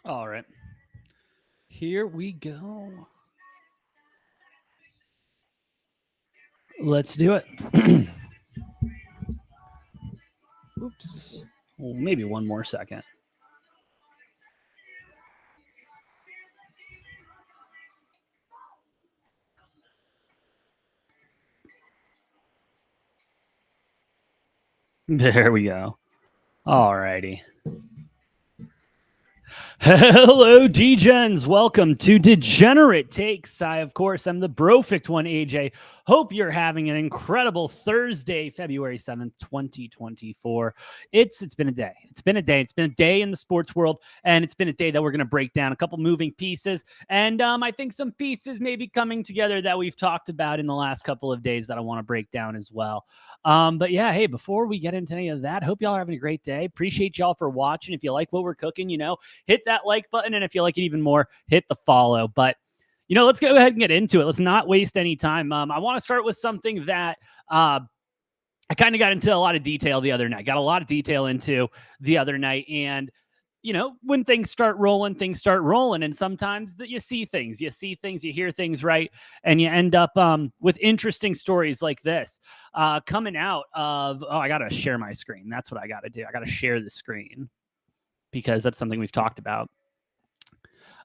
All right. Here we go. Let's do it. Oops. Well, maybe one more second. There we go. All righty. Hello, Degens. Welcome to Degenerate Takes. Of course, I'm the brofict one, AJ. Hope you're having an incredible Thursday, February 7th, 2024. It's been a day. It's been a day. It's been a day in the sports world, and it's been a day that we're going to break down a couple moving pieces. And I think some pieces may be coming together that we've talked about in the last couple of days that I want to break down as well. But yeah, hey, before we get into any of that, hope y'all are having a great day. Appreciate y'all for watching. If you like what we're cooking, hit that like button. And if you like it even more, hit the follow. But, let's go ahead and get into it. Let's not waste any time. I want to start with something that I kind of got into a lot of detail the other night. Got a lot of detail into the other night. And, when things start rolling. And sometimes you see things, you hear things, right? And you end up with interesting stories like this coming out of, I got to share my screen. That's what I got to do. I got to share the screen because that's something we've talked about.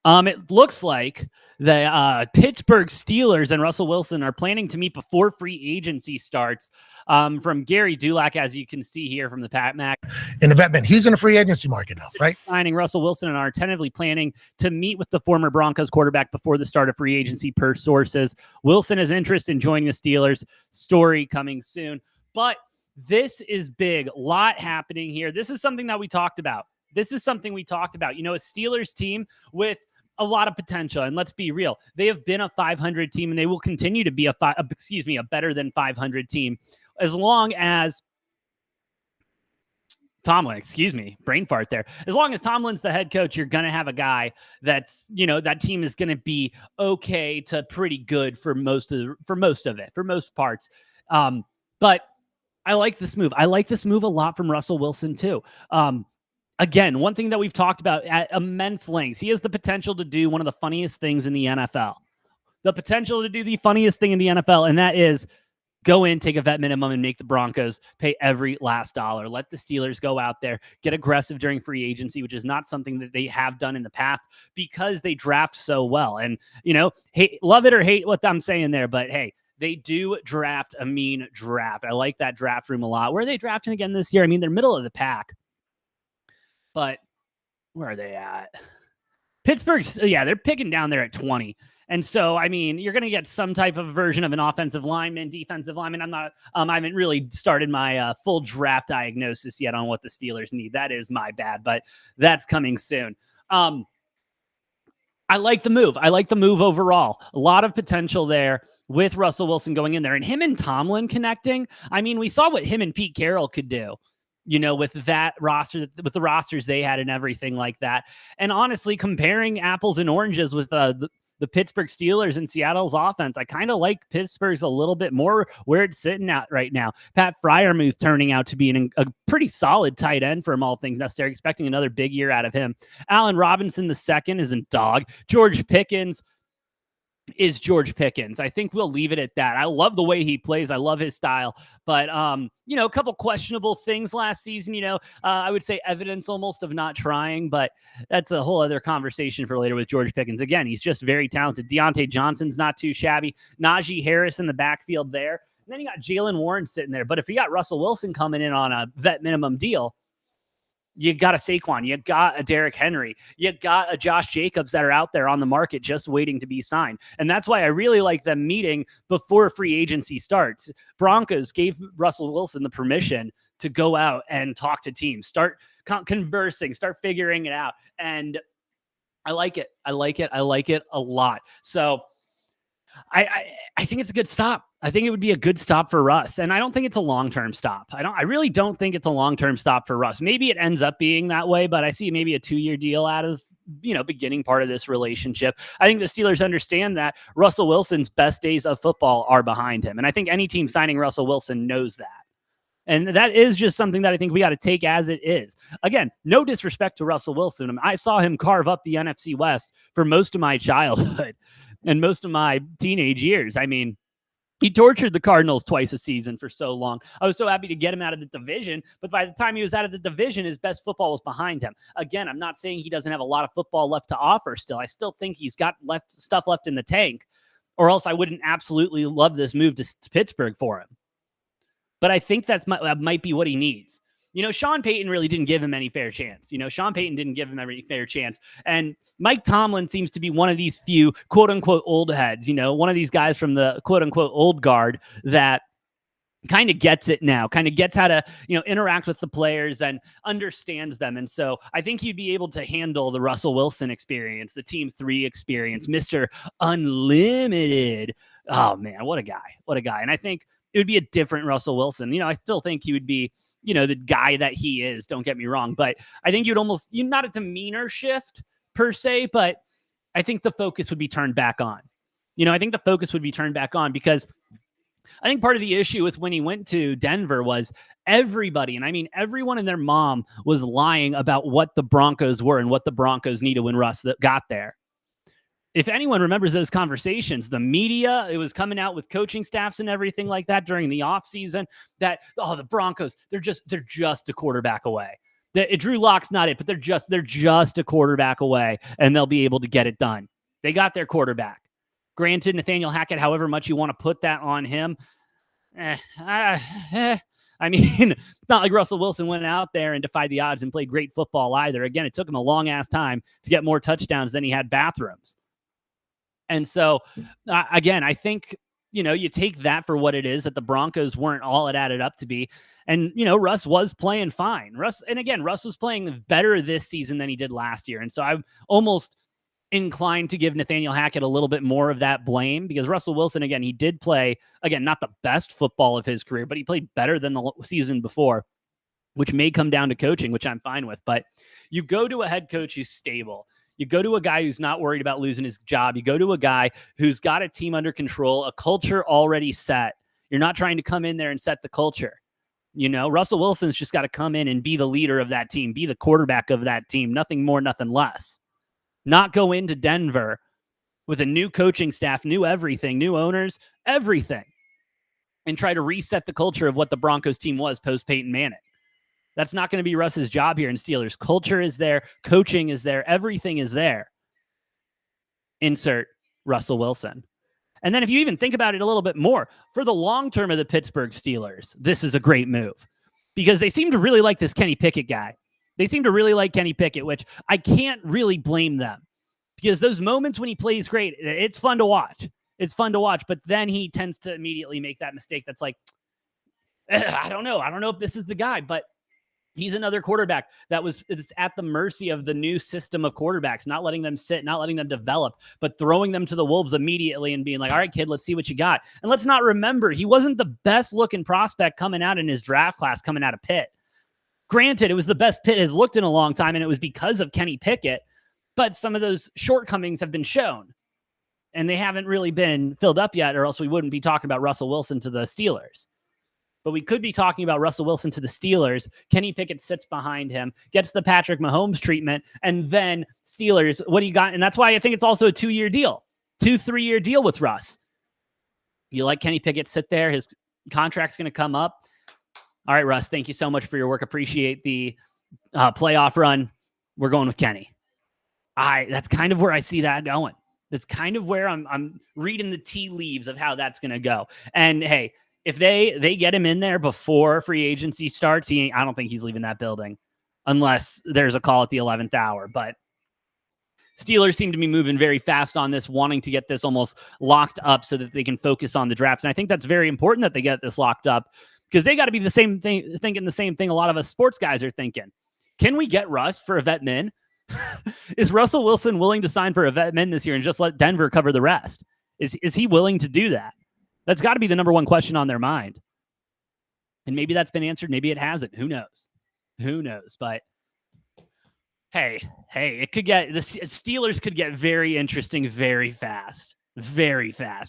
It looks like the Pittsburgh Steelers and Russell Wilson are planning to meet before free agency starts. From Gary Dulac, as you can see here from the Pat Mac. In the Vetman, he's in the free agency market now, right? Signing Russell Wilson and are tentatively planning to meet with the former Broncos quarterback before the start of free agency, per sources. Wilson has interest in joining the Steelers. Story coming soon. But this is big. A lot happening here. This is something that we talked about. A Steelers team with a lot of potential. And let's be real. They have been a 500 team and they will continue to be a better than 500 team as long as Tomlin, brain fart there. As long as Tomlin's the head coach, you're going to have a guy that's, that team is going to be okay to pretty good for most parts. But I like this move. I like this move a lot from Russell Wilson too. Again, one thing that we've talked about at immense lengths, he has the potential to do one of the funniest things in the NFL. And that is go in, take a vet minimum, and make the Broncos pay every last dollar. Let the Steelers go out there, get aggressive during free agency, which is not something that they have done in the past because they draft so well. And, hey, love it or hate what I'm saying there, but hey, they do draft a mean draft. I like that draft room a lot. Where are they drafting again this year? I mean, they're middle of the pack. But where are they at? Pittsburgh's, they're picking down there at 20. And so, I mean, you're going to get some type of version of an offensive lineman, defensive lineman. I haven't really started my full draft diagnosis yet on what the Steelers need. That is my bad, but that's coming soon. I like the move. Overall. A lot of potential there with Russell Wilson going in there and him and Tomlin connecting. I mean, we saw what him and Pete Carroll could do. With that roster, with the rosters they had and everything like that. And honestly, comparing apples and oranges with the Pittsburgh Steelers and Seattle's offense, I kind of like Pittsburgh's a little bit more where it's sitting at right now. Pat Freiermuth turning out to be a pretty solid tight end for him, all things necessary, expecting another big year out of him. Allen Robinson II isn't dog. George Pickens is George Pickens. I think we'll leave it at that. I love the way he plays. I love his style. But, a couple questionable things last season, I would say evidence almost of not trying, but that's a whole other conversation for later with George Pickens. Again, he's just very talented. Deontay Johnson's not too shabby. Najee Harris in the backfield there. And then you got Jalen Warren sitting there. But if you got Russell Wilson coming in on a vet minimum deal, you got a Saquon, you got a Derrick Henry, you got a Josh Jacobs that are out there on the market just waiting to be signed. And that's why I really like them meeting before free agency starts. Broncos gave Russell Wilson the permission to go out and talk to teams, start conversing, start figuring it out. And I like it. I like it a lot. So I think it's a good stop. I think it would be a good stop for Russ. And I don't think it's a long-term stop. I really don't think it's a long-term stop for Russ. Maybe it ends up being that way, but I see maybe a 2-year deal out of, beginning part of this relationship. I think the Steelers understand that Russell Wilson's best days of football are behind him. And I think any team signing Russell Wilson knows that. And that is just something that I think we got to take as it is. Again, no disrespect to Russell Wilson. I saw him carve up the NFC West for most of my childhood and most of my teenage years. I mean, he tortured the Cardinals twice a season for so long. I was so happy to get him out of the division, but by the time he was out of the division, his best football was behind him. Again, I'm not saying he doesn't have a lot of football left to offer still. I still think he's got stuff left in the tank, or else I wouldn't absolutely love this move to Pittsburgh for him. But I think that might be what he needs. Sean Payton really didn't give him any fair chance. Sean Payton didn't give him any fair chance. And Mike Tomlin seems to be one of these few quote unquote old heads, one of these guys from the quote unquote old guard that kind of gets it now, kind of gets how to, interact with the players and understands them. And so I think he'd be able to handle the Russell Wilson experience, the Team 3 experience, Mr. Unlimited. Oh man, what a guy. And I think it would be a different Russell Wilson. I still think he would be, the guy that he is, don't get me wrong, but I think you'd almost, not a demeanor shift per se, but I think the focus would be turned back on. I think the focus would be turned back on because I think part of the issue with when he went to Denver was everybody, and I mean everyone and their mom, was lying about what the Broncos were and what the Broncos needed when Russ got there. If anyone remembers those conversations, the media, it was coming out with coaching staffs and everything like that during the offseason that, the Broncos, they're just a quarterback away. Drew Lock's not it, but they're just a quarterback away, and they'll be able to get it done. They got their quarterback. Granted, Nathaniel Hackett, however much you want to put that on him, I mean, it's not like Russell Wilson went out there and defied the odds and played great football either. Again, it took him a long-ass time to get more touchdowns than he had bathrooms. And so, again, I think, you take that for what it is, that the Broncos weren't all it added up to be. And, Russ was playing fine. Russ was playing better this season than he did last year. And so I'm almost inclined to give Nathaniel Hackett a little bit more of that blame because Russell Wilson, again, he did play, again, not the best football of his career, but he played better than the season before, which may come down to coaching, which I'm fine with. But you go to a head coach who's stable. You go to a guy who's not worried about losing his job. You go to a guy who's got a team under control, a culture already set. You're not trying to come in there and set the culture. Russell Wilson's just got to come in and be the leader of that team, be the quarterback of that team, nothing more, nothing less. Not go into Denver with a new coaching staff, new everything, new owners, everything, and try to reset the culture of what the Broncos team was post Peyton Manning. That's not going to be Russ's job here in Steelers. Culture is there. Coaching is there. Everything is there. Insert Russell Wilson. And then if you even think about it a little bit more, for the long term of the Pittsburgh Steelers, this is a great move because they seem to really like this Kenny Pickett guy. They seem to really like Kenny Pickett, which I can't really blame them because those moments when he plays great, it's fun to watch. It's fun to watch, but then he tends to immediately make that mistake that's like, I don't know. I don't know if this is the guy, but he's another quarterback it's at the mercy of the new system of quarterbacks, not letting them sit, not letting them develop, but throwing them to the wolves immediately and being like, all right, kid, let's see what you got. And let's not remember, he wasn't the best looking prospect coming out in his draft class, coming out of Pitt. Granted, it was the best Pitt has looked in a long time, and it was because of Kenny Pickett, but some of those shortcomings have been shown, and they haven't really been filled up yet, or else we wouldn't be talking about Russell Wilson to the Steelers. But we could be talking about Russell Wilson to the Steelers. Kenny Pickett sits behind him, gets the Patrick Mahomes treatment, and then Steelers, what do you got? And that's why I think it's also a 2-year deal, 2-3-year deal with Russ. You let Kenny Pickett sit there. His contract's going to come up. All right, Russ, thank you so much for your work. Appreciate the playoff run. We're going with Kenny. That's kind of where I see that going. That's kind of where I'm reading the tea leaves of how that's going to go. And hey, if they get him in there before free agency starts, I don't think he's leaving that building unless there's a call at the 11th hour. But Steelers seem to be moving very fast on this, wanting to get this almost locked up so that they can focus on the draft. And I think that's very important that they get this locked up because they got to be the same thing, thinking the same thing a lot of us sports guys are thinking. Can we get Russ for a vet min? Is Russell Wilson willing to sign for a vet min this year and just let Denver cover the rest? Is he willing to do that? That's got to be the number one question on their mind. And maybe that's been answered. Maybe it hasn't. Who knows? Who knows? But hey, the Steelers could get very interesting very fast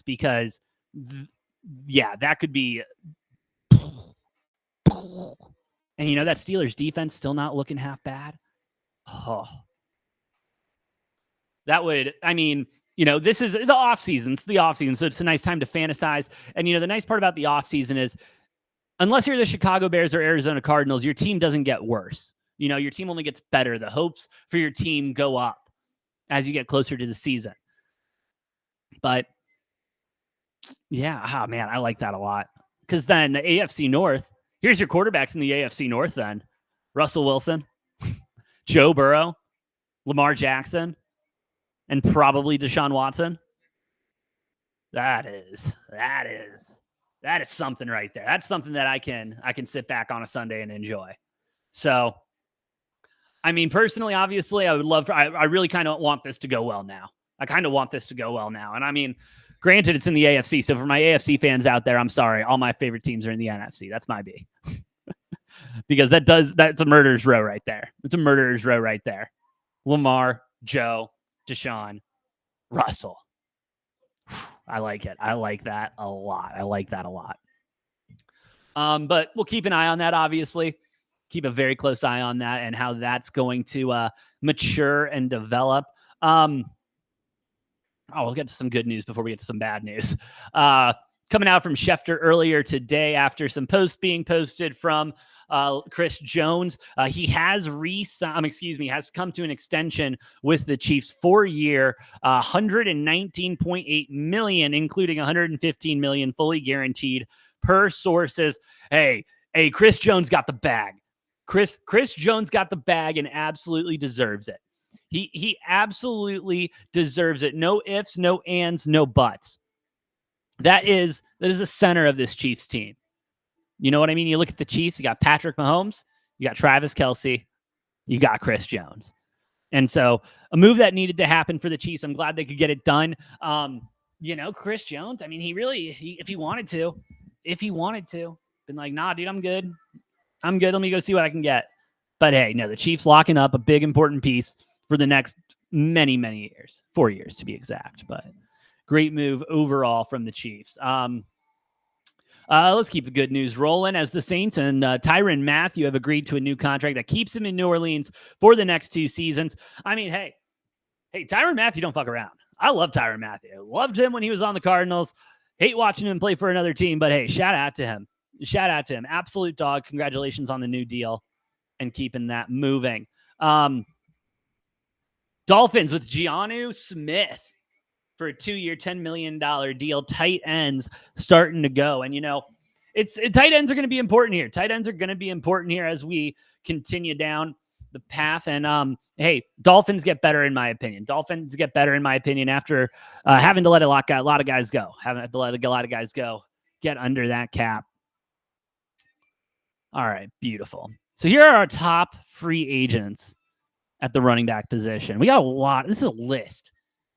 because, that could be And that Steelers defense still not looking half bad. Oh. That would, this is the offseason. It's the offseason, so it's a nice time to fantasize. And, the nice part about the offseason is, unless you're the Chicago Bears or Arizona Cardinals, your team doesn't get worse. Your team only gets better. The hopes for your team go up as you get closer to the season. But, yeah, man, I like that a lot. Because then the AFC North, here's your quarterbacks in the AFC North then. Russell Wilson, Joe Burrow, Lamar Jackson, and probably Deshaun Watson. That is something right there. That's something that I can sit back on a Sunday and enjoy. So, personally, obviously, I really kind of want this to go well now. And granted, it's in the AFC. So for my AFC fans out there, I'm sorry. All my favorite teams are in the NFC. That's my B. Because that's a murderer's row right there. It's a murderer's row right there. Lamar, Joe, Deshaun, Russell. I like it. I like that a lot. But we'll keep an eye on that, obviously. Keep a very close eye on that and how that's going to mature and develop. We'll get to some good news before we get to some bad news. Coming out from Schefter earlier today after some posts being posted from Chris Jones. He has has come to an extension with the Chiefs 4-year, $119.8 million, including $115 million fully guaranteed per sources. Hey, Chris Jones got the bag. Chris Jones got the bag and absolutely deserves it. He absolutely deserves it. No ifs, no ands, no buts. That is the center of this Chiefs team. You know what I mean? You look at the Chiefs, you got Patrick Mahomes, you got Travis Kelce, you got Chris Jones. And so a move that needed to happen for the Chiefs, I'm glad they could get it done. Chris Jones, if he wanted to, been like, nah, dude, I'm good. Let me go see what I can get. But hey, no, the Chiefs locking up a big, important piece for the next many, many years, 4 years to be exact. But great move overall from the Chiefs. Let's keep the good news rolling as the Saints and Tyrann Mathieu have agreed to a new contract that keeps him in New Orleans for the next 2 seasons. Hey, Tyrann Mathieu don't fuck around. I love Tyrann Mathieu. Loved him when he was on the Cardinals. Hate watching him play for another team, but hey, shout out to him. Absolute dog. Congratulations on the new deal and keeping that moving. Dolphins with Jonnu Smith for a 2-year, $10 million deal. Tight ends starting to go. And, tight ends are going to be important here. Tight ends are going to be important here as we continue down the path. And, hey, Dolphins get better, in my opinion. After having to let a lot of guys go. Get under that cap. All right, beautiful. So here are our top free agents at the running back position. We got a lot. This is a list.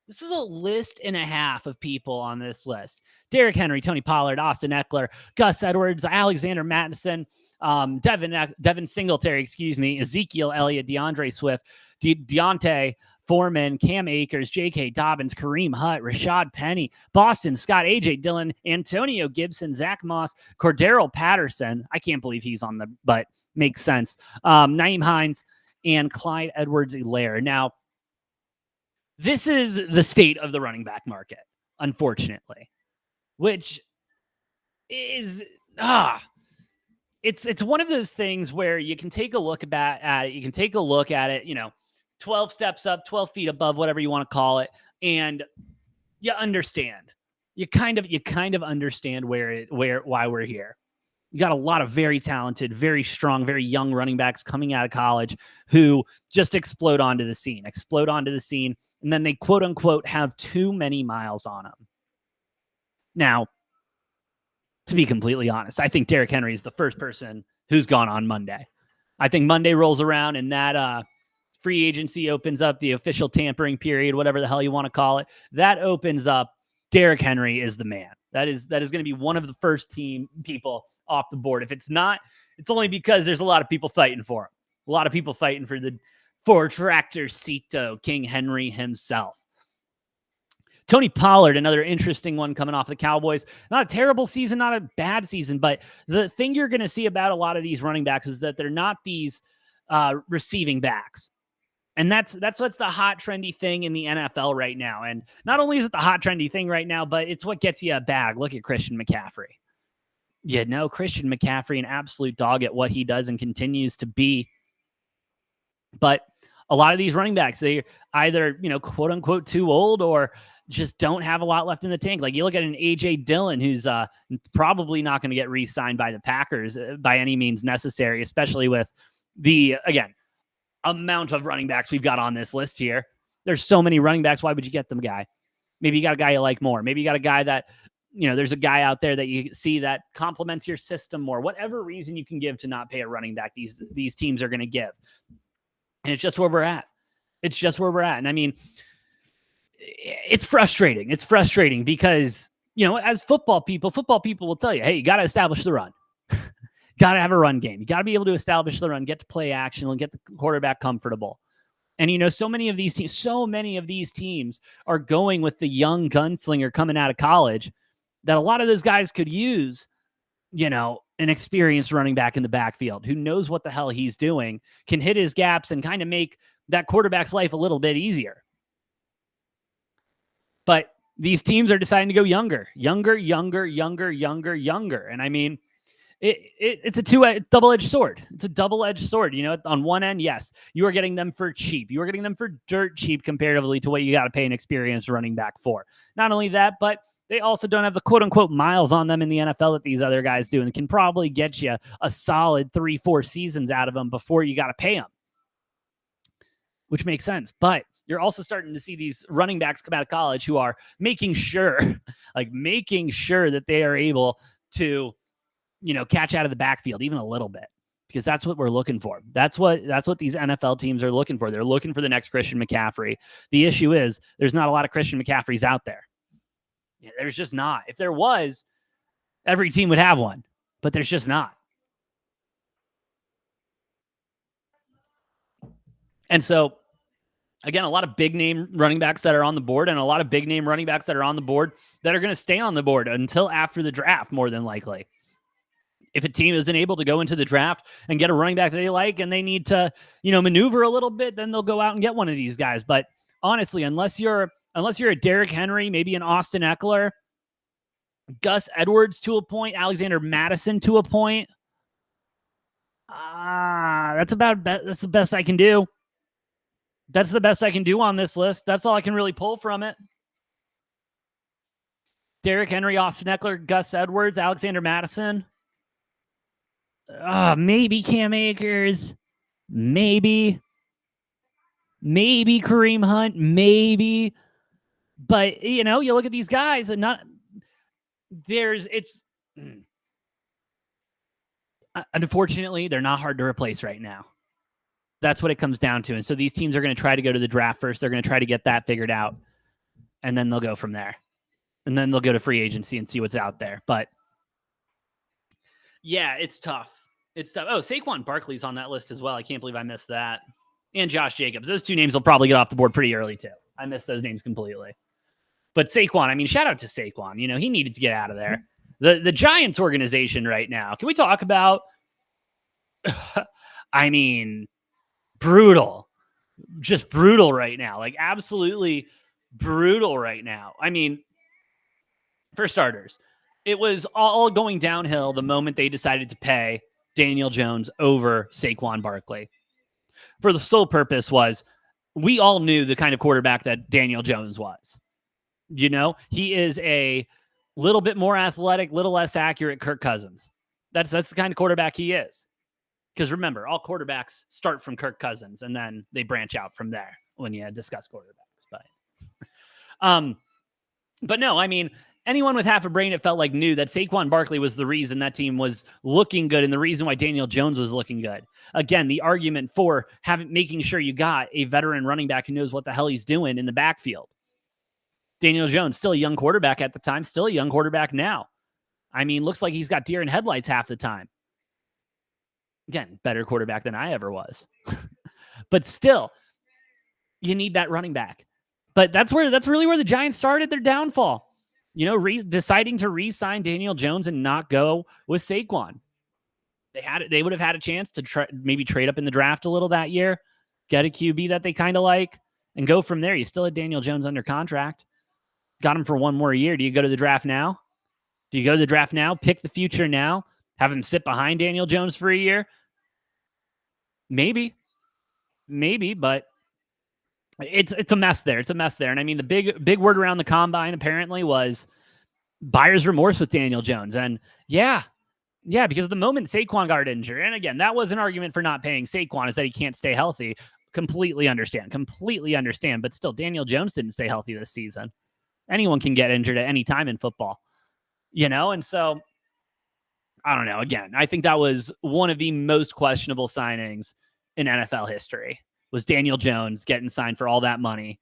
This is a list and a half of people on this list. Derrick Henry, Tony Pollard, Austin Eckler, Gus Edwards, Alexander Mattison, Devin Singletary, Ezekiel Elliott, DeAndre Swift, Deontay Foreman, Cam Akers, J.K. Dobbins, Kareem Hunt, Rashad Penny, Boston Scott, A.J. Dillon, Antonio Gibson, Zach Moss, Cordero Patterson. I can't believe he's on but makes sense. Nyheim Hines, and Clyde Edwards-Helaire. Now, this is the state of the running back market, unfortunately, which is it's one of those things where you can take a look at it. You can take a look at it, 12 steps up, 12 feet above, whatever you want to call it, and you understand. You kind of understand why we're here. You got a lot of very talented, very strong, very young running backs coming out of college who just explode onto the scene, and then they quote unquote have too many miles on them. Now, to be completely honest, I think Derrick Henry is the first person who's gone on Monday. I think Monday rolls around and that free agency opens up, the official tampering period, whatever the hell you want to call it. That opens up. Derrick Henry is the man. That is going to be one of the first team people off the board. If it's not, it's only because there's a lot of people fighting for him. A lot of people fighting for Tractorcito, King Henry himself. Tony Pollard, another interesting one coming off the Cowboys. Not a terrible season, not a bad season, but the thing you're going to see about a lot of these running backs is that they're not these receiving backs. And that's what's the hot, trendy thing in the NFL right now. And not only is it the hot, trendy thing right now, but it's what gets you a bag. Look at Christian McCaffrey. Yeah, no, Christian McCaffrey, an absolute dog at what he does and continues to be. But a lot of these running backs, they either, quote unquote, too old or just don't have a lot left in the tank. Like you look at an A.J. Dillon, who's probably not going to get re-signed by the Packers by any means necessary, especially with the, again, amount of running backs we've got on this list here. There's so many running backs. Why would you get them, guy? Maybe you got a guy you like more. Maybe you got a guy that, there's a guy out there that you see that complements your system more. Whatever reason you can give to not pay a running back, these teams are going to give. And it's just where we're at. It's just where we're at. And I mean, it's frustrating. It's frustrating because, as football people will tell you, hey, you got to establish the run. Got to have a run game. You got to be able to establish the run, get to play action, and get the quarterback comfortable. And, so many of these teams are going with the young gunslinger coming out of college that a lot of those guys could use, an experienced running back in the backfield who knows what the hell he's doing, can hit his gaps and kind of make that quarterback's life a little bit easier. But these teams are deciding to go younger. And I mean, it's a double-edged sword. It's a double-edged sword. On one end, yes, you are getting them for cheap. You are getting them for dirt cheap comparatively to what you got to pay an experienced running back for. Not only that, but they also don't have the quote-unquote miles on them in the NFL that these other guys do and can probably get you a solid 3-4 seasons out of them before you got to pay them, which makes sense. But you're also starting to see these running backs come out of college who are making sure that they are able to catch out of the backfield even a little bit, because that's what we're looking for. That's what these NFL teams are looking for. They're looking for the next Christian McCaffrey. The issue is there's not a lot of Christian McCaffreys out there. Yeah, there's just not. If there was, every team would have one, but there's just not. And so, again, a lot of big name running backs that are on the board and a lot of big name running backs that are on the board that are going to stay on the board until after the draft, more than likely. If a team isn't able to go into the draft and get a running back that they like and they need to, maneuver a little bit, then they'll go out and get one of these guys. But honestly, unless you're a Derrick Henry, maybe an Austin Eckler, Gus Edwards to a point, Alexander Madison to a point, that's the best I can do. That's the best I can do on this list. That's all I can really pull from it. Derrick Henry, Austin Eckler, Gus Edwards, Alexander Madison. Maybe Cam Akers, maybe Kareem Hunt, maybe. But, you look at these guys and unfortunately, they're not hard to replace right now. That's what it comes down to. And so these teams are going to try to go to the draft first. They're going to try to get that figured out, and then they'll go from there. And then they'll go to free agency and see what's out there. But yeah, it's tough. It's tough. Oh, Saquon Barkley's on that list as well. I can't believe I missed that. And Josh Jacobs. Those two names will probably get off the board pretty early, too. I missed those names completely. But Saquon, shout out to Saquon. He needed to get out of there. The Giants organization right now. Can we talk about, brutal. Just brutal right now. Like, absolutely brutal right now. For starters, it was all going downhill the moment they decided to pay Daniel Jones over Saquon Barkley. For the sole purpose was, we all knew the kind of quarterback that Daniel Jones was. He is a little bit more athletic, little less accurate Kirk Cousins. That's the kind of quarterback he is. Because remember, all quarterbacks start from Kirk Cousins, and then they branch out from there when you discuss quarterbacks. But no, anyone with half a brain, it felt like, knew that Saquon Barkley was the reason that team was looking good and the reason why Daniel Jones was looking good. Again, the argument for making sure you got a veteran running back who knows what the hell he's doing in the backfield. Daniel Jones, still a young quarterback at the time, still a young quarterback now. Looks like he's got deer in headlights half the time. Again, better quarterback than I ever was. But still, you need that running back. But that's really where the Giants started their downfall. You know, deciding to re-sign Daniel Jones and not go with Saquon. They would have had a chance to maybe trade up in the draft a little that year, get a QB that they kind of like, and go from there. You still had Daniel Jones under contract. Got him for one more year. Do you go to the draft now? Do you go to the draft now? Pick the future now? Have him sit behind Daniel Jones for a year? Maybe, but it's a mess there. It's a mess there. And I mean, the big word around the combine apparently was buyer's remorse with Daniel Jones. And yeah, because the moment Saquon got injured, and again, that was an argument for not paying Saquon, is that he can't stay healthy. Completely understand. But still, Daniel Jones didn't stay healthy this season. Anyone can get injured at any time in football, you know? And so, I don't know. Again, I think that was one of the most questionable signings in NFL history, was Daniel Jones getting signed for all that money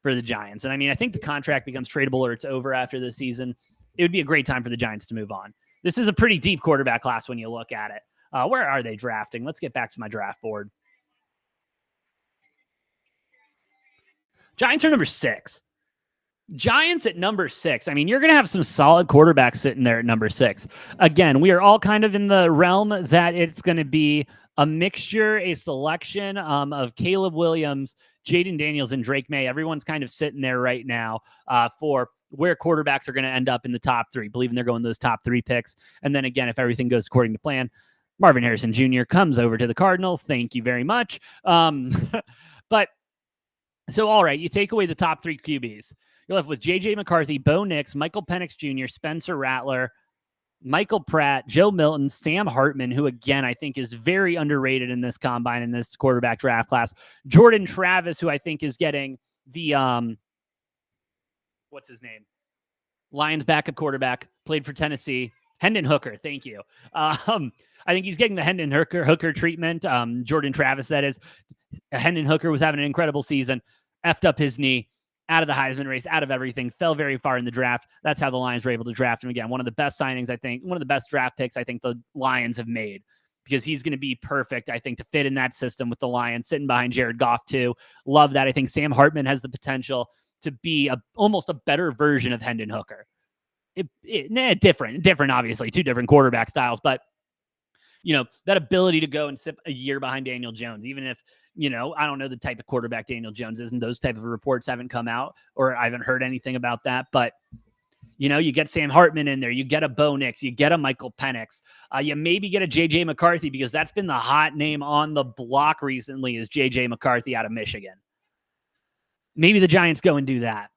for the Giants. And I mean, I think the contract becomes tradable or it's over after this season. It would be a great time for the Giants to move on. This is a pretty deep quarterback class when you look at it. Where are they drafting? Let's get back to my draft board. Giants are number 6. Giants at number 6. I mean, you're going to have some solid quarterbacks sitting there at number 6. Again, we are all kind of in the realm that it's going to be a mixture, a selection of Caleb Williams, Jaden Daniels, and Drake May. Everyone's kind of sitting there right now for where quarterbacks are going to end up in the top 3, believing they're going those top 3 picks. And then again, if everything goes according to plan, Marvin Harrison Jr. comes over to the Cardinals. Thank you very much. But so, all right, you take away the top 3 QBs. You're left with J.J. McCarthy, Bo Nix, Michael Penix Jr., Spencer Rattler, Michael Pratt, Joe Milton, Sam Hartman, who, again, I think is very underrated in this combine, in this quarterback draft class. Jordan Travis, who I think is getting the, what's his name? Lions backup quarterback, played for Tennessee. Hendon Hooker, thank you. I think he's getting the Hendon Hooker treatment. Jordan Travis, that is. Hendon Hooker was having an incredible season, effed up his knee, out of the Heisman race, out of everything, fell very far in the draft. That's how the Lions were able to draft him. Again, one of the best signings, I think, one of the best draft picks I think the Lions have made, because he's going to be perfect, I think, to fit in that system with the Lions, sitting behind Jared Goff too. Love that. I think Sam Hartman has the potential to be almost a better version of Hendon Hooker. Different, obviously, 2 different quarterback styles, but you know, that ability to go and sit a year behind Daniel Jones, even if, you know, I don't know the type of quarterback Daniel Jones is, and those type of reports haven't come out, or I haven't heard anything about that. But, you know, you get Sam Hartman in there, you get a Bo Nix, you get a Michael Penix, you maybe get a J.J. McCarthy, because that's been the hot name on the block recently, is J.J. McCarthy out of Michigan. Maybe the Giants go and do that.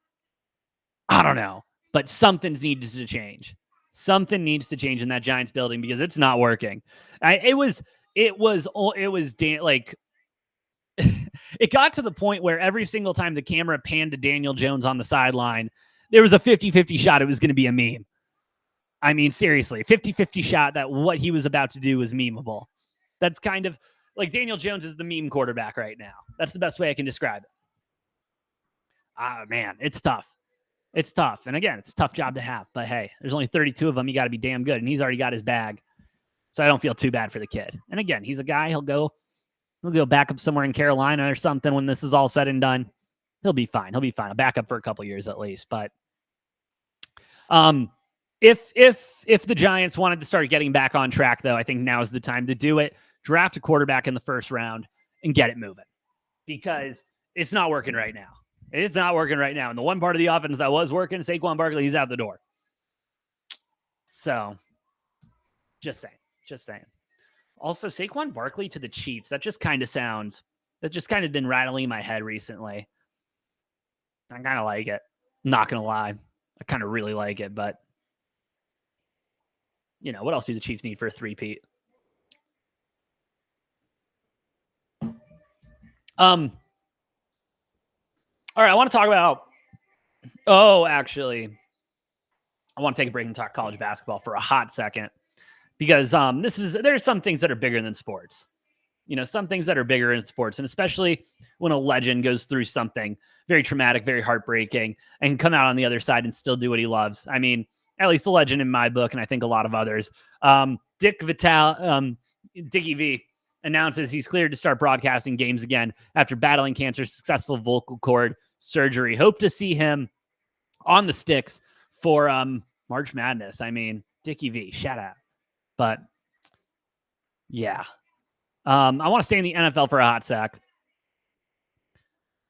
I don't know, but something needs to change. Something needs to change in that Giants building, because it's not working. It got to the point where every single time the camera panned to Daniel Jones on the sideline, there was a 50-50 shot it was going to be a meme. I mean, seriously, 50-50 shot that what he was about to do was memeable. That's kind of like Daniel Jones is the meme quarterback right now. That's the best way I can describe it. Man, it's tough. It's tough. And again, it's a tough job to have. But hey, there's only 32 of them. You got to be damn good. And he's already got his bag. So I don't feel too bad for the kid. And again, he's a guy. He'll go back up somewhere in Carolina or something when this is all said and done. He'll be fine. He'll back up for a couple years at least. But if the Giants wanted to start getting back on track, though, I think now is the time to do it. Draft a quarterback in the first round and get it moving, because it's not working right now. It's not working right now. And the one part of the offense that was working, Saquon Barkley, he's out the door. So, just saying. Also, Saquon Barkley to the Chiefs. That just kind of been rattling in my head recently. I kind of like it. Not going to lie. I kind of really like it, but you know, what else do the Chiefs need for a three-peat? All right, I want to talk about, actually, I want to take a break and talk college basketball for a hot second, because there's some things that are bigger than sports. You know, some things that are bigger in sports, and especially when a legend goes through something very traumatic, very heartbreaking, and come out on the other side and still do what he loves. I mean, at least a legend in my book, and I think a lot of others. Dickie V announces he's cleared to start broadcasting games again after battling cancer's successful vocal cord surgery. Hope to see him on the sticks for March Madness. I mean, Dickie V, shout out. But yeah, I want to stay in the NFL for a hot sec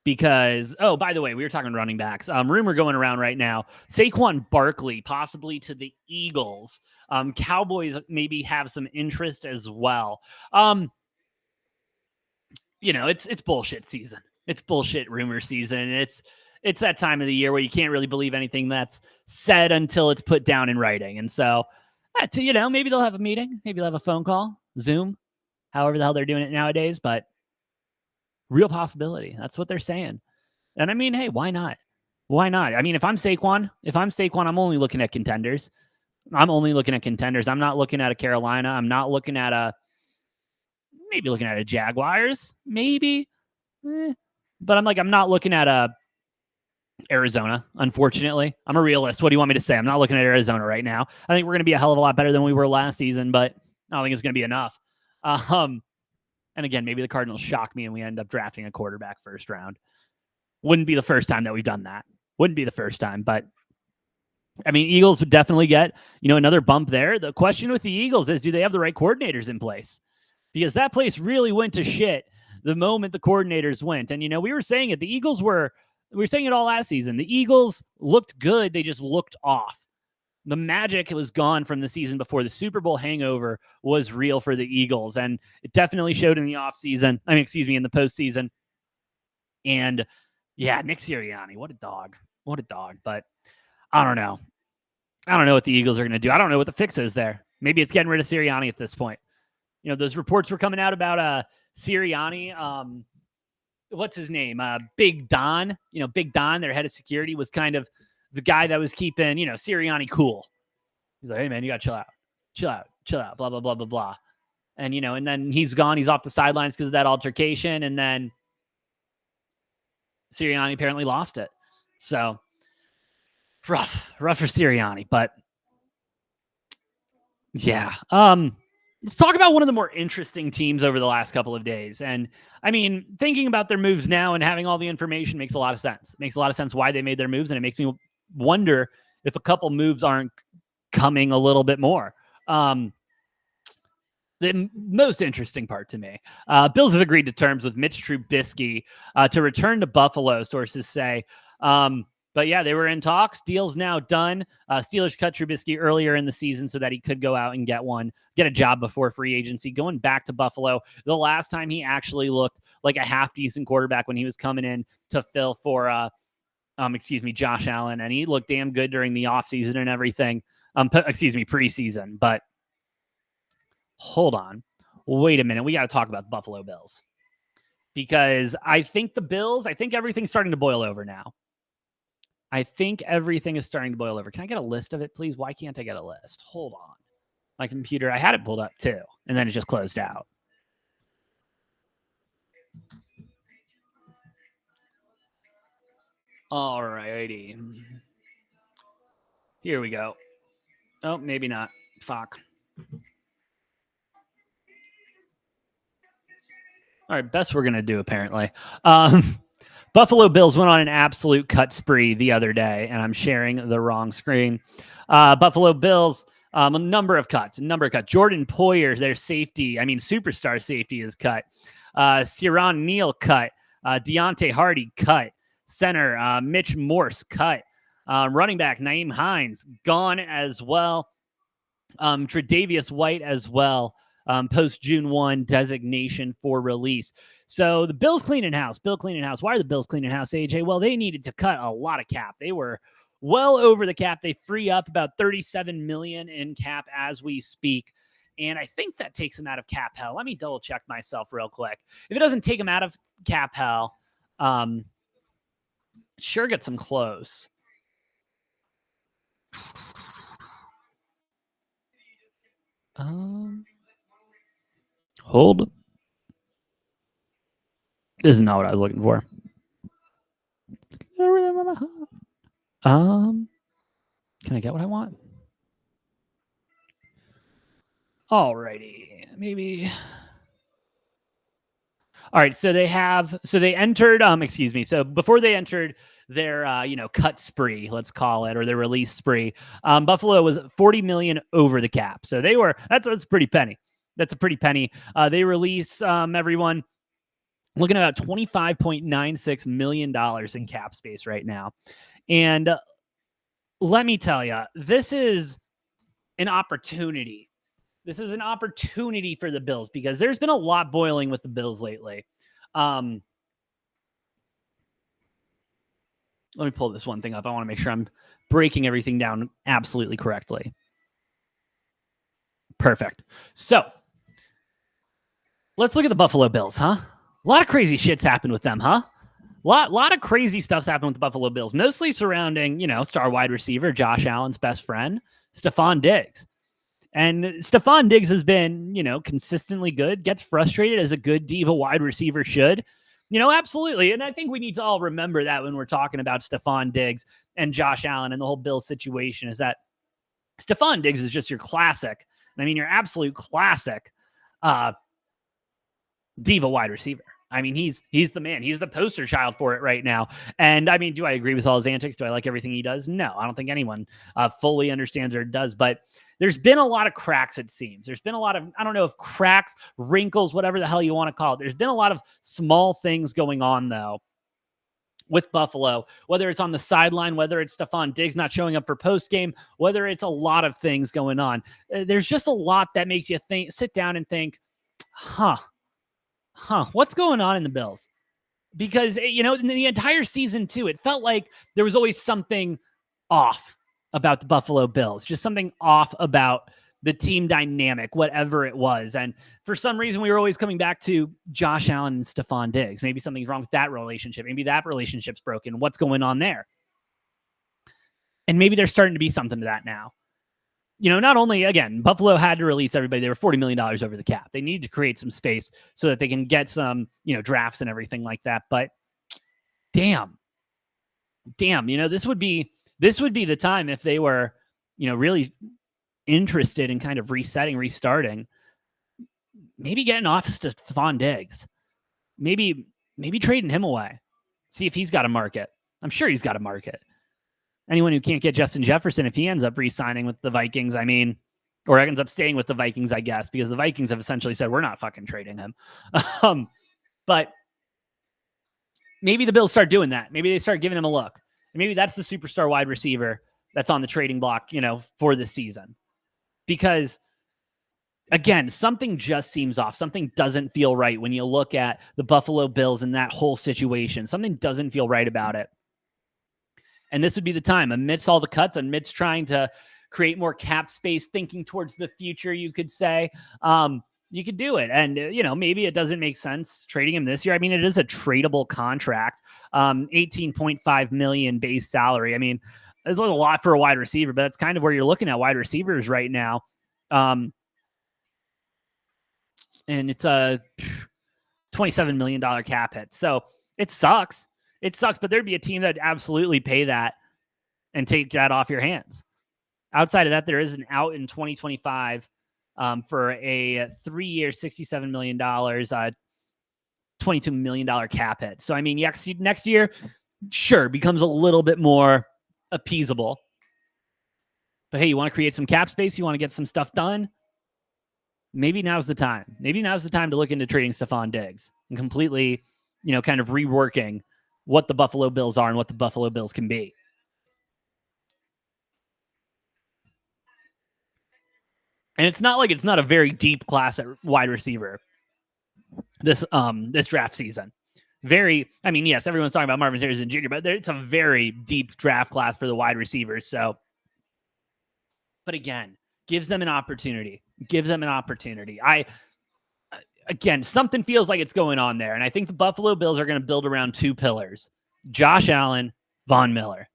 because, oh, by the way, we were talking running backs. Rumor going around right now, Saquon Barkley possibly to the Eagles. Cowboys maybe have some interest as well. It's bullshit season. It's bullshit rumor season. It's that time of the year where you can't really believe anything that's said until it's put down in writing. And so, maybe they'll have a meeting. Maybe they'll have a phone call, Zoom, however the hell they're doing it nowadays. But real possibility. That's what they're saying. And I mean, hey, why not? Why not? I mean, if I'm Saquon, I'm only looking at contenders. I'm not looking at a Carolina. I'm not looking at maybe looking at a Jaguars, maybe. But I'm not looking at Arizona, unfortunately. I'm a realist. What do you want me to say? I'm not looking at Arizona right now. I think we're going to be a hell of a lot better than we were last season, but I don't think it's going to be enough. And again, maybe the Cardinals shock me and we end up drafting a quarterback first round. Wouldn't be the first time that we've done that. Wouldn't be the first time, but I mean, Eagles would definitely get, another bump there. The question with the Eagles is, do they have the right coordinators in place? Because that place really went to shit the moment the coordinators went. And, we were saying it. We were saying it all last season. The Eagles looked good. They just looked off. The magic was gone from the season before. The Super Bowl hangover was real for the Eagles. And it definitely showed in the offseason. In the postseason. And yeah, Nick Sirianni, what a dog. But I don't know. I don't know what the Eagles are going to do. I don't know what the fix is there. Maybe it's getting rid of Sirianni at this point. Those reports were coming out about Sirianni. What's his name? Big Don. Big Don, their head of security, was kind of the guy that was keeping, Sirianni cool. He's like, hey, man, you got to chill out, blah, blah, blah, blah, blah. And, and then he's gone. He's off the sidelines because of that altercation. And then Sirianni apparently lost it. So rough for Sirianni. But yeah. Let's talk about one of the more interesting teams over the last couple of days. And I mean, thinking about their moves now and having all the information makes a lot of sense. It makes a lot of sense why they made their moves. And it makes me wonder if a couple moves aren't coming a little bit more. The most interesting part to me, Bills have agreed to terms with Mitch Trubisky to return to Buffalo, sources say. But yeah, they were in talks. Deal's now done. Steelers cut Trubisky earlier in the season so that he could go out and get a job before free agency. Going back to Buffalo, the last time he actually looked like a half-decent quarterback when he was coming in to fill for, Josh Allen, and he looked damn good during the offseason and everything. Preseason. But hold on. Wait a minute. We got to talk about the Buffalo Bills. Because I think everything's starting to boil over now. I think everything is starting to boil over. Can I get a list of it, please? Why can't I get a list? Hold on. My computer, I had it pulled up too, and then it just closed out. All righty. Here we go. Oh, maybe not. Fuck. All right, best we're going to do, apparently. Buffalo Bills went on an absolute cut spree the other day, and I'm sharing the wrong screen. Buffalo Bills, a number of cuts. Jordan Poyer, their superstar safety, is cut. Ciaran Neal cut. Deontay Hardy cut. Center, Mitch Morse cut. Running back, Nyheim Hines, gone as well. Tre'Davious White as well. Post June 1 designation for release. So the Bills cleaning house. Why are the Bills cleaning house, AJ? Well, they needed to cut a lot of cap. They were well over the cap. They free up about $37 million in cap as we speak. And I think that takes them out of cap hell. Let me double check myself real quick. If it doesn't take them out of cap hell, sure gets them close. Hold. This is not what I was looking for. Can I get what I want? Alrighty, maybe. All right, so they entered excuse me. So before they entered their cut spree, let's call it, or their release spree, Buffalo was 40 million over the cap. So that's a pretty penny. That's a pretty penny. They release everyone looking at about $25.96 million in cap space right now. And let me tell you, this is an opportunity. This is an opportunity for the Bills because there's been a lot boiling with the Bills lately. Let me pull this one thing up. I want to make sure I'm breaking everything down absolutely correctly. Perfect. So let's look at the Buffalo Bills, huh? A lot of crazy shit's happened with them, huh? Lot of crazy stuff's happened with the Buffalo Bills, mostly surrounding, star wide receiver Josh Allen's best friend, Stephon Diggs. And Stephon Diggs has been, consistently good, gets frustrated as a good diva wide receiver should. Absolutely. And I think we need to all remember that when we're talking about Stephon Diggs and Josh Allen and the whole Bills situation is that Stephon Diggs is just your classic, your absolute classic diva wide receiver. He's the man. He's the poster child for it right now. And do I agree with all his antics? Do I like everything he does? No, I don't think anyone fully understands or does. But there's been a lot of cracks, it seems. There's been a lot of, I don't know if cracks, wrinkles, whatever the hell you want to call it. There's been a lot of small things going on, though, with Buffalo, whether it's on the sideline, whether it's Stephon Diggs not showing up for postgame, whether it's a lot of things going on. There's just a lot that makes you sit down and think, what's going on in the Bills? Because, in the entire season, too, it felt like there was always something off about the Buffalo Bills, just something off about the team dynamic, whatever it was. And for some reason, we were always coming back to Josh Allen and Stephon Diggs. Maybe something's wrong with that relationship. Maybe that relationship's broken. What's going on there? And maybe there's starting to be something to that now. Not only, again, Buffalo had to release everybody. They were $40 million over the cap. They need to create some space so that they can get some, drafts and everything like that. But damn, this would be the time if they were, really interested in kind of restarting, maybe getting off Stephon Diggs, maybe trading him away, see if he's got a market. I'm sure he's got a market. Anyone who can't get Justin Jefferson, if he ends up re-signing with the Vikings, or ends up staying with the Vikings, I guess, because the Vikings have essentially said, we're not fucking trading him. But maybe the Bills start doing that. Maybe they start giving him a look. And maybe that's the superstar wide receiver that's on the trading block, for this season. Because, again, something just seems off. Something doesn't feel right when you look at the Buffalo Bills and that whole situation. Something doesn't feel right about it. And this would be the time, amidst all the cuts, amidst trying to create more cap space, thinking towards the future, you could say, you could do it. And, maybe it doesn't make sense trading him this year. It is a tradable contract, $18.5 million base salary. It's a lot for a wide receiver, but that's kind of where you're looking at wide receivers right now. And it's a $27 million cap hit. So it sucks. It sucks, but there'd be a team that would absolutely pay that and take that off your hands. Outside of that, there is an out in 2025 for a 3-year, $67 million, $22 million cap hit. So, next year, sure, becomes a little bit more appeasable. But hey, you want to create some cap space? You want to get some stuff done? Maybe now's the time. Maybe now's the time to look into trading Stephon Diggs and completely, kind of reworking what the Buffalo Bills are and what the Buffalo Bills can be. And it's not like it's not a very deep class at wide receiver this draft season. Yes, everyone's talking about Marvin Harrison Jr., but it's a very deep draft class for the wide receivers. So, but again, gives them an opportunity. Again, something feels like it's going on there. And I think the Buffalo Bills are going to build around two pillars: Josh Allen, Von Miller.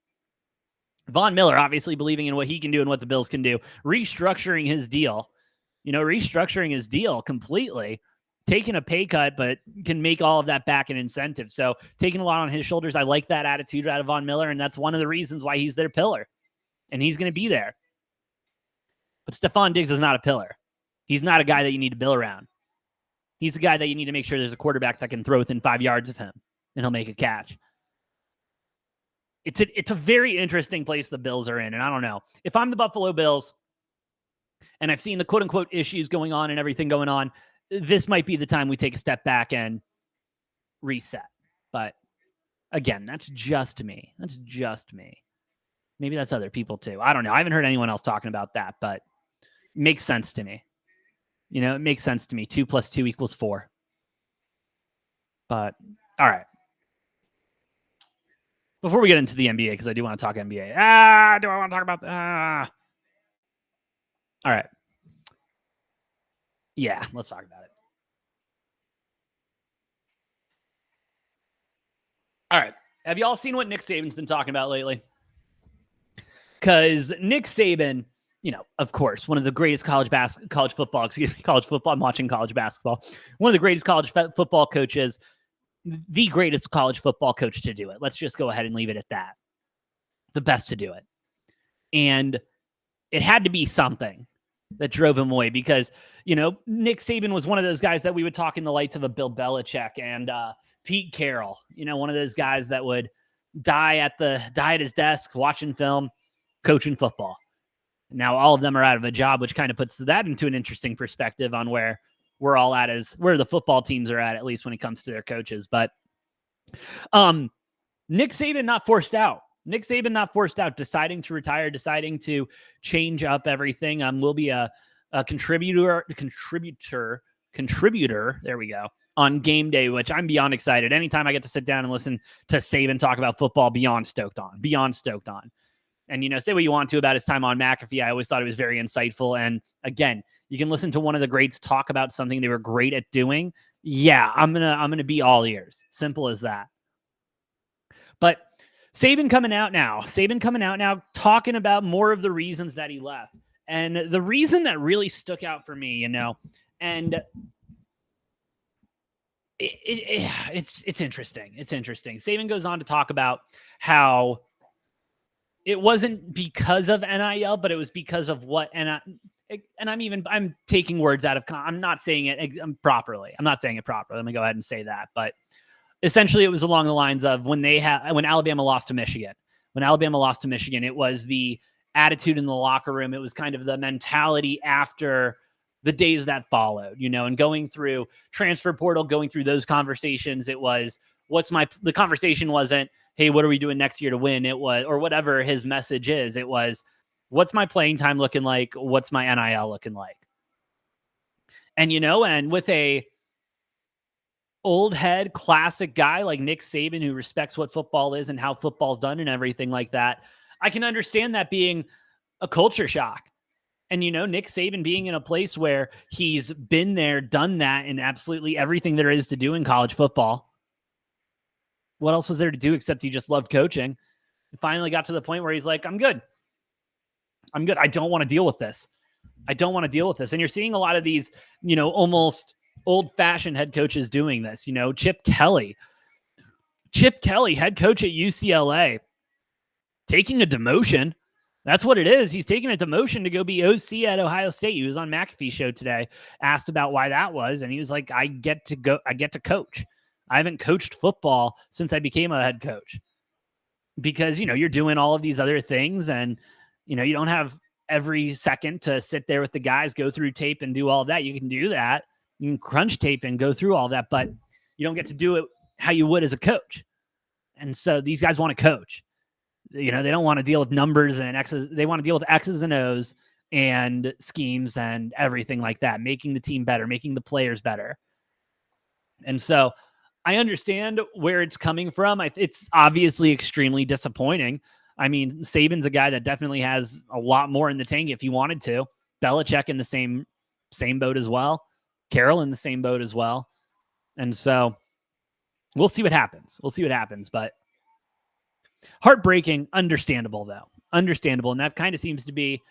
Von Miller, obviously believing in what he can do and what the Bills can do, restructuring his deal completely, taking a pay cut, but can make all of that back in incentive. So taking a lot on his shoulders. I like that attitude out of Von Miller. And that's one of the reasons why he's their pillar and he's going to be there. But Stephon Diggs is not a pillar. He's not a guy that you need to build around. He's the guy that you need to make sure there's a quarterback that can throw within 5 yards of him, and he'll make a catch. It's a very interesting place the Bills are in, and I don't know. If I'm the Buffalo Bills and I've seen the quote-unquote issues going on and everything going on, this might be the time we take a step back and reset. But again, that's just me. That's just me. Maybe that's other people too. I don't know. I haven't heard anyone else talking about that, but it makes sense to me. You know, it makes sense to me. 2 + 2 = 4. But all right. Before we get into the NBA, because I do want to talk NBA. Do I want to talk about all right. Yeah, let's talk about it. All right. Have you all seen what Nick Saban's been talking about lately? Because Nick Saban, you know, of course, one of the greatest college football. I'm watching college basketball. One of the greatest college football coaches, the greatest college football coach to do it. Let's just go ahead and leave it at that. The best to do it. And it had to be something that drove him away because, you know, Nick Saban was one of those guys that we would talk in the lights of a Bill Belichick and Pete Carroll, you know, one of those guys that would die at his desk, watching film, coaching football. Now all of them are out of a job, which kind of puts that into an interesting perspective on where we're all at, as where the football teams are at least when it comes to their coaches. But Nick Saban not forced out. Nick Saban not forced out, deciding to retire, deciding to change up everything. Will be a contributor. There we go. On game day, which I'm beyond excited. Anytime I get to sit down and listen to Saban talk about football, beyond stoked on. And, you know, say what you want to about his time on McAfee. I always thought it was very insightful. And again, you can listen to one of the greats talk about something they were great at doing. Yeah, I'm gonna be all ears. Simple as that. But Saban coming out now, talking about more of the reasons that he left. And the reason that really stuck out for me, you know, and it's interesting. It's interesting. Saban goes on to talk about how it wasn't because of NIL, but it was because of what, I'm taking words out of, I'm not saying it properly. I'm not saying it properly. Let me go ahead and say that. But essentially it was along the lines of when Alabama lost to Michigan. When Alabama lost to Michigan, it was the attitude in the locker room. It was kind of the mentality after the days that followed, you know, and going through transfer portal, going through those conversations. It was, the conversation wasn't, hey, what are we doing next year to win? It was, or whatever his message is. It was, what's my playing time looking like? What's my NIL looking like? And, you know, and with a old head classic guy like Nick Saban, who respects what football is and how football's done and everything like that, I can understand that being a culture shock. And, you know, Nick Saban being in a place where he's been there, done that, and absolutely everything there is to do in college football. What else was there to do except he just loved coaching? He finally got to the point where he's like, I'm good. I don't want to deal with this. And you're seeing a lot of these, you know, almost old-fashioned head coaches doing this. You know, Chip Kelly, head coach at UCLA, taking a demotion. That's what it is. He's taking a demotion to go be OC at Ohio State. He was on McAfee's show today, asked about why that was, and he was like, I get to coach. I haven't coached football since I became a head coach. Because, you know, you're doing all of these other things, and, you know, you don't have every second to sit there with the guys, go through tape and do all of that. You can do that. You can crunch tape and go through all that, but you don't get to do it how you would as a coach. And so these guys want to coach. You know, they don't want to deal with numbers and X's. They want to deal with X's and O's and schemes and everything like that, making the team better, making the players better. And so I understand where it's coming from. It's obviously extremely disappointing. I mean, Saban's a guy that definitely has a lot more in the tank if he wanted to. Belichick in the same boat as well. Carroll in the same boat as well. And so we'll see what happens. But heartbreaking, understandable though. Understandable. And that kind of seems to be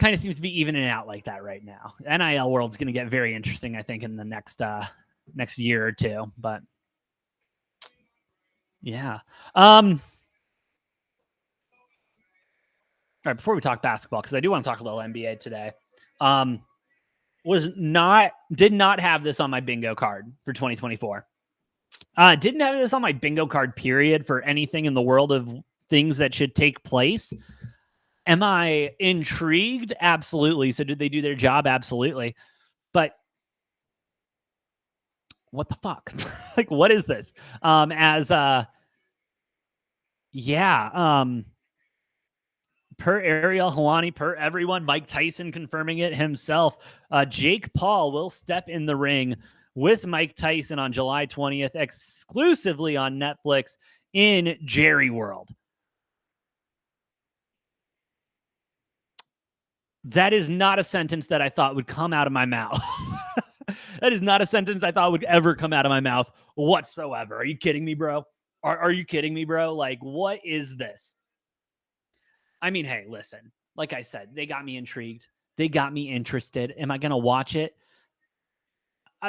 evening out like that right now. The NIL world's going to get very interesting, I think, in the next year or two. But yeah. All right, before we talk basketball, because I do want to talk a little NBA today. did not have this on my bingo card for 2024. Didn't have this on my bingo card, period, for anything in the world of things that should take place. Am I intrigued? Absolutely. So did they do their job? Absolutely. But what the fuck? Like, what is this? Per Ariel Helwani, per everyone, Mike Tyson confirming it himself, Jake Paul will step in the ring with Mike Tyson on July 20th, exclusively on Netflix in Jerry World. That is not a sentence that I thought would come out of my mouth. That is not a sentence I thought would ever come out of my mouth whatsoever. Are you kidding me, bro? Are you kidding me, bro? Like, what is this? I mean, hey, listen, like I said, they got me intrigued. They got me interested. Am I going to watch it?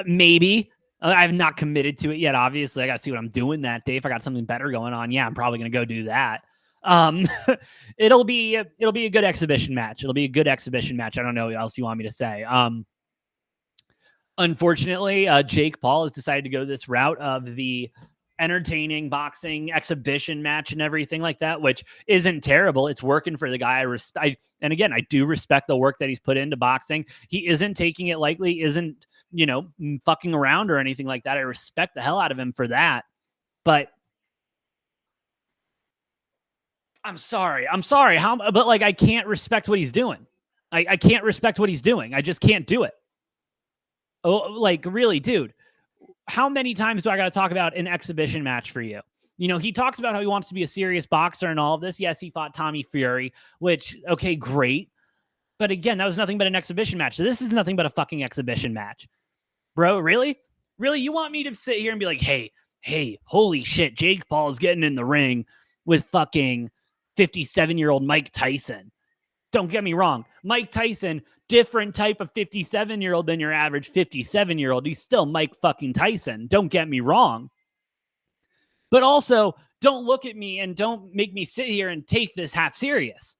Maybe. I've not committed to it yet. Obviously, I got to see what I'm doing that day. If I got something better going on, yeah, I'm probably going to go do that. It'll be a good exhibition match. It'll be a good exhibition match. I don't know what else you want me to say. Unfortunately, Jake Paul has decided to go this route of the entertaining boxing exhibition match and everything like that, which isn't terrible. It's working for the guy. And again, I do respect the work that he's put into boxing. He isn't taking it lightly, isn't, fucking around or anything like that. I respect the hell out of him for that. But I'm sorry. But like, I can't respect what he's doing. I can't respect what he's doing. I just can't do it. Oh, like, really, dude. How many times do I got to talk about an exhibition match for you? He talks about how he wants to be a serious boxer and all of this. Yes, he fought Tommy Fury, which, okay, great. But again, that was nothing but an exhibition match. This is nothing but a fucking exhibition match. Bro, really? Really? You want me to sit here and be like, hey, holy shit, Jake Paul is getting in the ring with fucking 57-year-old Mike Tyson. Don't get me wrong. Mike Tyson, different type of 57-year-old than your average 57-year-old. He's still Mike fucking Tyson. Don't get me wrong. But also, don't look at me and don't make me sit here and take this half serious.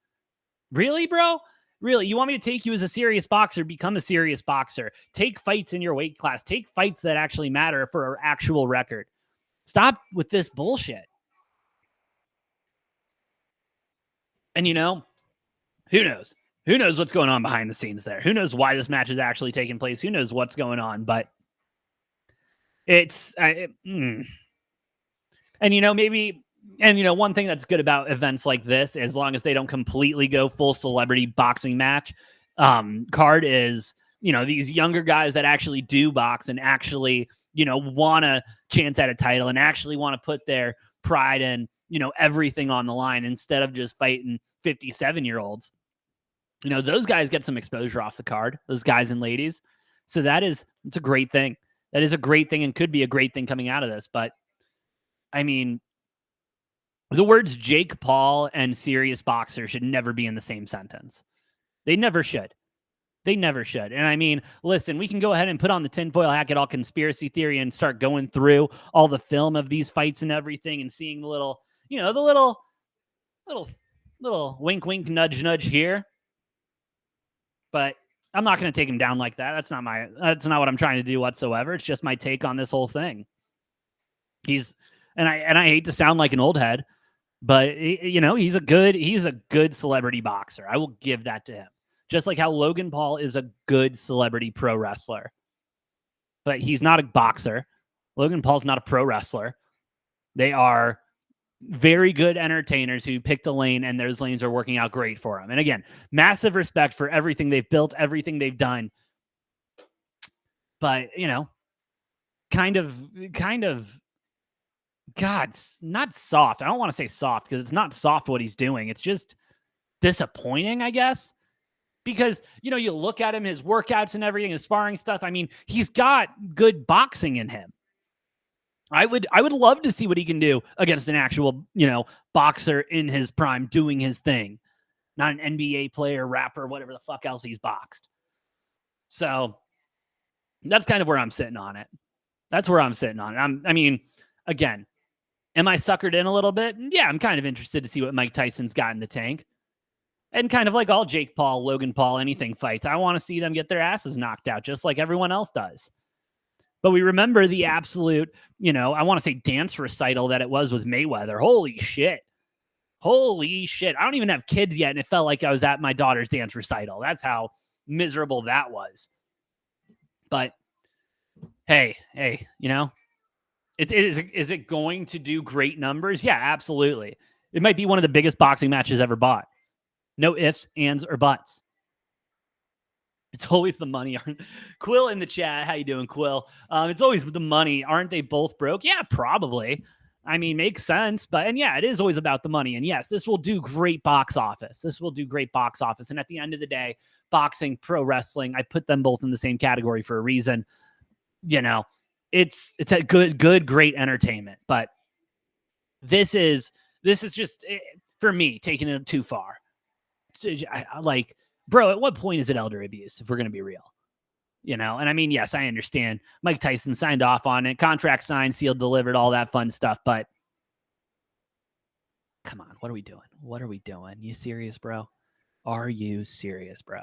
Really, bro? Really? You want me to take you as a serious boxer? Become a serious boxer. Take fights in your weight class. Take fights that actually matter for our actual record. Stop with this bullshit. And who knows? Who knows what's going on behind the scenes there? Who knows why this match is actually taking place? Who knows what's going on? But it's, maybe, one thing that's good about events like this, as long as they don't completely go full celebrity boxing match card, is, these younger guys that actually do box and actually, want to chance at a title and actually want to put their pride and, everything on the line instead of just fighting 57-year-olds. Those guys get some exposure off the card, those guys and ladies. So it's a great thing. That is a great thing and could be a great thing coming out of this. But I mean, the words Jake Paul and serious boxer should never be in the same sentence. They never should. And I mean, listen, we can go ahead and put on the tinfoil hat, get all conspiracy theory and start going through all the film of these fights and everything and seeing the little, the little wink, wink, nudge, nudge here. But I'm not going to take him down like that. That's not what I'm trying to do whatsoever. It's just my take on this whole thing. And I hate to sound like an old head, but he's a good celebrity boxer. I will give that to him. Just like how Logan Paul is a good celebrity pro wrestler. But he's not a boxer. Logan Paul's not a pro wrestler. They are very good entertainers who picked a lane, and those lanes are working out great for them. And again, massive respect for everything they've built, everything they've done. But, kind of, God, not soft. I don't want to say soft because it's not soft what he's doing. It's just disappointing, I guess. Because, you look at him, his workouts and everything, his sparring stuff. I mean, he's got good boxing in him. I would love to see what he can do against an actual, boxer in his prime doing his thing, not an NBA player, rapper, whatever the fuck else he's boxed. So that's kind of where I'm sitting on it. Again, am I suckered in a little bit? Yeah, I'm kind of interested to see what Mike Tyson's got in the tank. And kind of like all Jake Paul, Logan Paul, anything fights, I want to see them get their asses knocked out just like everyone else does. But we remember the absolute, I want to say dance recital that it was with Mayweather. Holy shit. Holy shit. I don't even have kids yet, and it felt like I was at my daughter's dance recital. That's how miserable that was. But hey, is it going to do great numbers? Yeah, absolutely. It might be one of the biggest boxing matches ever bought. No ifs, ands, or buts. It's always the money. Quill in the chat. How you doing, Quill? It's always the money. Aren't they both broke? Yeah, probably. I mean, makes sense. And yeah, it is always about the money. And yes, this will do great box office. And at the end of the day, boxing, pro wrestling, I put them both in the same category for a reason. It's a good, great entertainment. But this is just, for me, taking it too far. Bro, at what point is it elder abuse, if we're going to be real? And I mean, yes, I understand. Mike Tyson signed off on it, contract signed, sealed, delivered, all that fun stuff. But come on, what are we doing? You serious, bro? Are you serious, bro?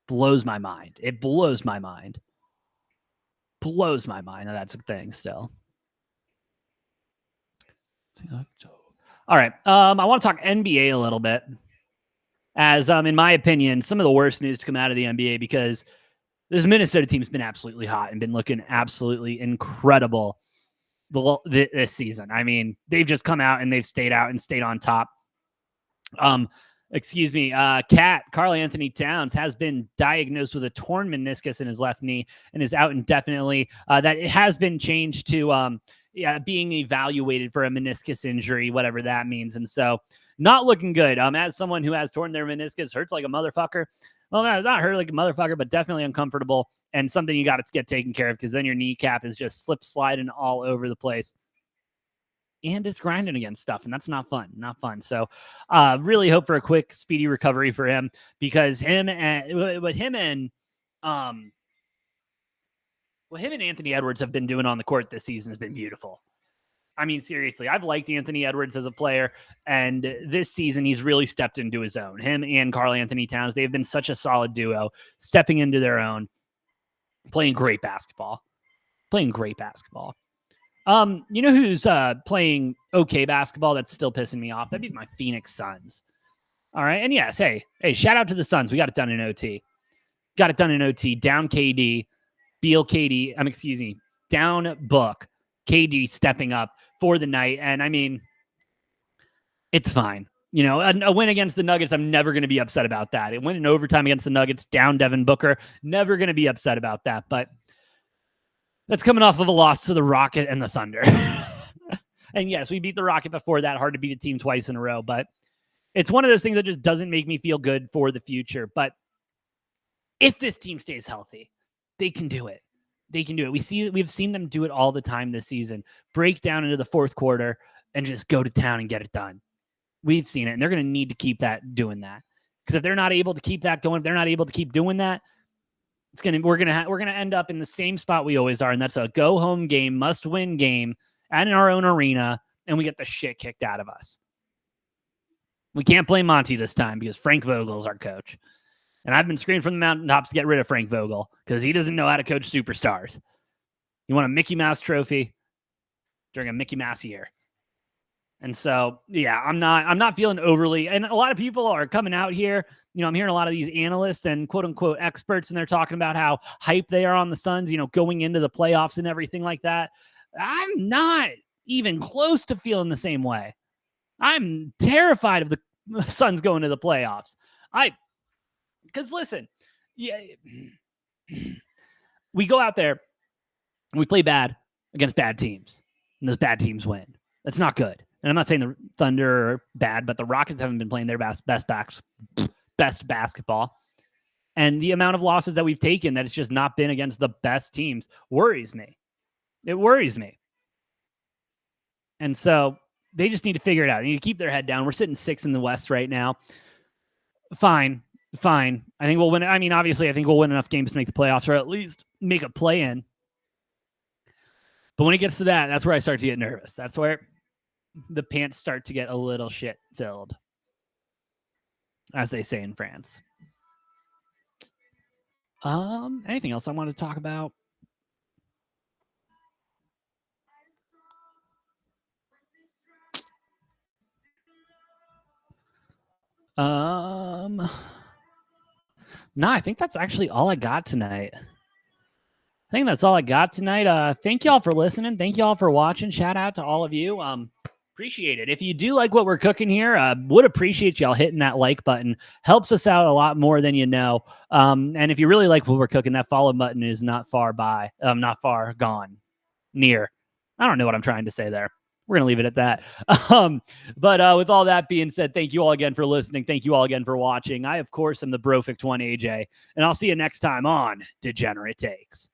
Blows my mind. It blows my mind. That's a thing still. All right. I want to talk NBA a little bit. As in my opinion, some of the worst news to come out of the NBA, because this Minnesota team's been absolutely hot and been looking absolutely incredible this season. I mean, they've just come out and they've stayed out and stayed on top. Karl Anthony Towns has been diagnosed with a torn meniscus in his left knee and is out indefinitely. That it has been changed to being evaluated for a meniscus injury, whatever that means. And so not looking good. As someone who has torn their meniscus, hurts like a motherfucker. Well, no, not hurt like a motherfucker, but definitely uncomfortable and something you got to get taken care of, because then your kneecap is just sliding all over the place. And it's grinding against stuff, and that's not fun. So really hope for a quick, speedy recovery for him, because him and Anthony Edwards have been doing on the court this season has been beautiful. I mean, seriously, I've liked Anthony Edwards as a player, and this season he's really stepped into his own. Him and Karl Anthony Towns, they've been such a solid duo, stepping into their own, playing great basketball. You know who's playing okay basketball that's still pissing me off? That'd be my Phoenix Suns. All right, and yes, hey, shout out to the Suns. We got it done in OT. Down KD, down Book. KD stepping up for the night. And I mean, it's fine. A win against the Nuggets, I'm never going to be upset about that. It went in overtime against the Nuggets, down Devin Booker. Never going to be upset about that. But that's coming off of a loss to the Rocket and the Thunder. And yes, we beat the Rocket before that. Hard to beat a team twice in a row. But it's one of those things that just doesn't make me feel good for the future. But if this team stays healthy, they can do it. We've seen them do it all the time this season. Break down into the fourth quarter and just go to town and get it done. We've seen it, and they're going to need to keep doing that. Because if they're not able to keep that going, if they're not able to keep doing that, we're gonna end up in the same spot we always are, and that's a go home game, must win game, and in our own arena, and we get the shit kicked out of us. We can't blame Monty this time because Frank Vogel's our coach. And I've been screaming from the mountaintops to get rid of Frank Vogel because he doesn't know how to coach superstars. You want a Mickey Mouse trophy during a Mickey Mouse year. And so, yeah, I'm not feeling overly, and a lot of people are coming out here. I'm hearing a lot of these analysts and quote unquote experts, and they're talking about how hype they are on the Suns, going into the playoffs and everything like that. I'm not even close to feeling the same way. I'm terrified of the Suns going to the playoffs. Because listen, we go out there and we play bad against bad teams, and those bad teams win. That's not good. And I'm not saying the Thunder are bad, but the Rockets haven't been playing their best basketball. And the amount of losses that we've taken that it's just not been against the best teams worries me. It worries me. And so they just need to figure it out. They need to keep their head down. We're sitting 6th in the West right now. Fine. I think we'll win. I mean, obviously, I think we'll win enough games to make the playoffs, or at least make a play-in. But when it gets to that, that's where I start to get nervous. That's where the pants start to get a little shit-filled. as they say in France. Anything else I want to talk about? No, I think that's actually all I got tonight. I think that's all I got tonight. Thank y'all for listening. Thank y'all for watching. Shout out to all of you. Appreciate it. If you do like what we're cooking here, would appreciate y'all hitting that like button. Helps us out a lot more than you know. And if you really like what we're cooking, that follow button is not far gone, near. I don't know what I'm trying to say there. We're going to leave it at that. But with all that being said, thank you all again for listening. Thank you all again for watching. I, of course, am the Brofict one, AJ, and I'll see you next time on Degenerate Takes.